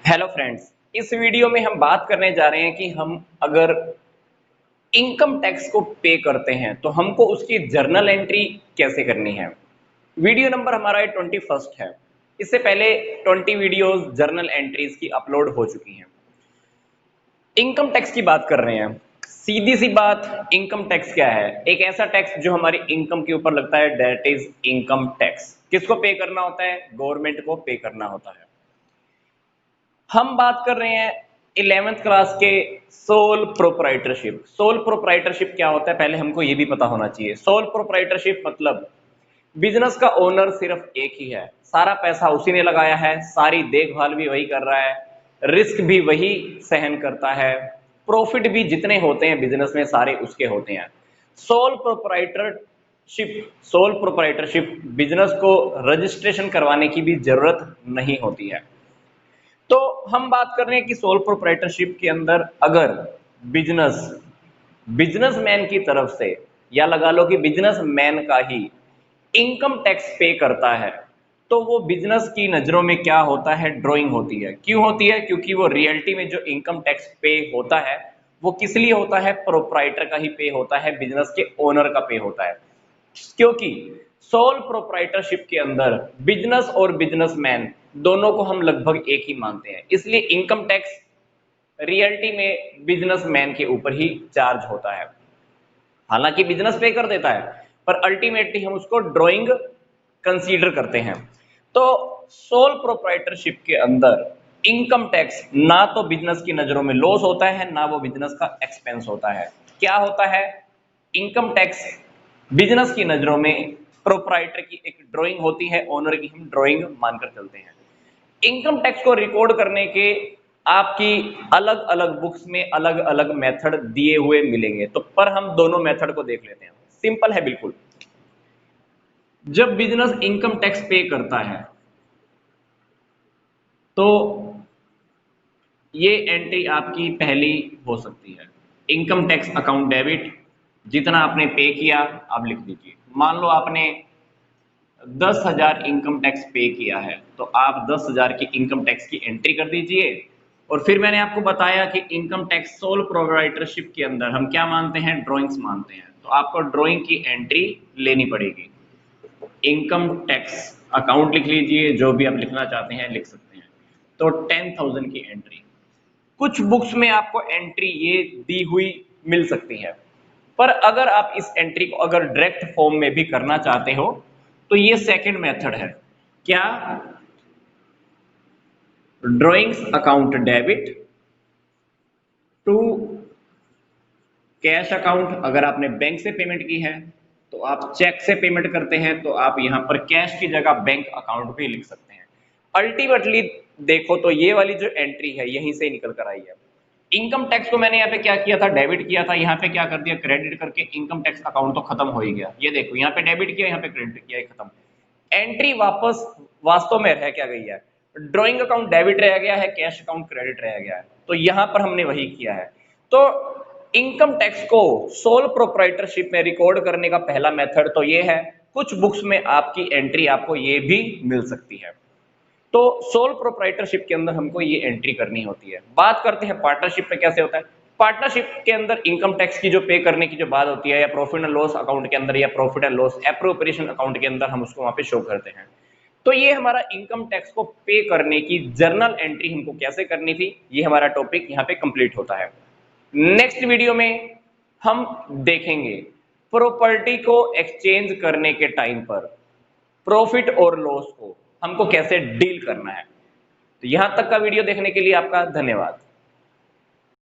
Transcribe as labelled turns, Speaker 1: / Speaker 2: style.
Speaker 1: Hello friends, इस video में हम बात करने जा रहे हैं कि हम अगर इनकम टैक्स को पे करते हैं तो हमको उसकी जर्नल एंट्री कैसे करनी है। वीडियो नंबर हमारा 21 है। इससे पहले 20 वीडियोस जर्नल एंट्रीज की अपलोड हो चुकी हैं। इनकम टैक्स की बात कर रहे हैं। सीधी सी बात, इनकम टैक्स क्या है? एक ऐसा टैक्स जो हमारी इनकम के ऊपर लगता है, दैट इज इनकम टैक्स। किसको पे करना होता है? गवर्नमेंट को पे करना होता है। हम बात कर रहे हैं 11th क्लास के सोल प्रोप्राइटरशिप। सोल प्रोप्राइटरशिप क्या होता है, पहले हमको ये भी पता होना चाहिए। सोल प्रोप्राइटरशिप मतलब बिजनेस का ओनर सिर्फ एक ही है, सारा पैसा उसी ने लगाया है, सारी देखभाल भी वही कर रहा है, रिस्क भी वही सहन करता है, प्रॉफिट भी जितने होते हैं बिजनेस में सारे उसके होते हैं। Sole proprietorship sole proprietorship business को रजिस्ट्रेशन करवाने की भी जरूरत नहीं होती है। तो हम बात कर रहे हैं कि सोल प्रोप्राइटरशिप के अंदर अगर बिजनेस बिजनेसमैन की तरफ से, या लगा लो कि बिजनेसमैन का ही इनकम टैक्स पे करता है, तो वो बिजनेस की नजरों में क्या होता है? ड्राइंग होती है। क्यों होती है? क्योंकि वो रियलिटी में जो इनकम टैक्स पे होता है वो किस लिए होता है? प्रोप्राइटर का ही पे होता है, बिजनेस के ओनर का पे होता है। क्योंकि सोल प्रोप्राइटरशिप के अंदर बिजनेस और बिजनेसमैन दोनों को हम लगभग एक ही मानते हैं, इसलिए इनकम टैक्स रियलिटी में बिजनेसमैन के ऊपर ही चार्ज होता है। हालांकि बिजनेस पे कर देता है, पर अल्टीमेटली हम उसको ड्राइंग कंसीडर करते हैं। तो सोल प्रोप्राइटरशिप के अंदर इनकम टैक्स ना तो बिजनेस की नजरों में लॉस होता है, ना वो बिजनेस का एक्सपेंस होता है। क्या होता है? इनकम टैक्स बिजनेस की नजरों में प्रोप्राइटर की एक ड्राइंग होती है, ओनर की हम ड्राइंग मानकर चलते हैं। इनकम टैक्स को रिकॉर्ड करने के आपकी अलग अलग बुक्स में अलग अलग मेथड दिए हुए मिलेंगे, तो पर हम दोनों मेथड को देख लेते हैं। सिंपल है बिल्कुल। जब बिजनेस इनकम टैक्स पे करता है तो ये एंट्री आपकी पहली हो सकती है, इनकम टैक्स अकाउंट डेबिट। जितना आपने पे किया आप लिख दीजिए। मान लो आपने 10,000 इनकम टैक्स पे किया है, तो आप 10,000 की इनकम टैक्स की एंट्री कर दीजिए। और फिर मैंने आपको बताया कि इनकम टैक्स सोल प्रोप्राइटरशिप के अंदर हम क्या मानते हैं? ड्राइंग्स मानते हैं। तो आपको ड्राइंग की एंट्री लेनी पड़ेगी। इनकम टैक्स अकाउंट लिख लीजिए, जो भी आप लिखना चाहते हैं लिख सकते हैं। तो 10,000 की एंट्री। कुछ बुक्स में आपको एंट्री ये दी हुई मिल सकती है, पर अगर आप इस एंट्री को अगर डायरेक्ट फॉर्म में भी करना चाहते हो तो ये सेकंड मेथड है। क्या? Drawings account debit to cash account. अगर आपने बैंक से पेमेंट की है तो आप चेक से पेमेंट करते हैं, तो आप यहां पर कैश की जगह बैंक अकाउंट भी लिख सकते हैं। अल्टीमेटली देखो तो ये वाली जो एंट्री है यहीं से निकल कर आई है। इनकम टैक्स को मैंने यहाँ पे क्या किया था? डेबिट किया था। यहाँ पे क्या कर दिया? क्रेडिट करके इनकम टैक्स अकाउंट तो खत्म हो ही गया। ये देखो, यहाँ पे डेबिट किया, यहाँ पे क्रेडिट किया, खत्म। एंट्री वापस वास्तव में रह क्या गई है? ड्राइंग अकाउंट डेबिट रह गया है, कैश अकाउंट क्रेडिट रह गया है। तो यहां पर हमने वही किया है। तो इनकम टैक्स को सोल प्रोप्राइटरशिप में रिकॉर्ड करने का पहला मेथड तो ये है। कुछ बुक्स में आपकी एंट्री आपको ये भी मिल सकती है। तो सोल प्रोप्राइटरशिप के अंदर हमको ये एंट्री करनी होती है। बात करते हैं पार्टनरशिप में कैसे होता है। पार्टनरशिप के अंदर इनकम टैक्स की जो पे करने की जो बात होती है, या प्रॉफिट एंड लॉस अकाउंट के अंदर, या profit and loss appropriation account के अंदर हम उसको वहां पे शो करते हैं। तो ये हमारा इनकम टैक्स को पे करने की जर्नल एंट्री हमको कैसे करनी थी, ये हमारा टॉपिक यहाँ पे कंप्लीट होता है। नेक्स्ट वीडियो में हम देखेंगे प्रॉपर्टी को एक्सचेंज करने के टाइम पर प्रॉफिट और लॉस को हमको कैसे डील करना है। तो यहां तक का वीडियो देखने के लिए आपका धन्यवाद।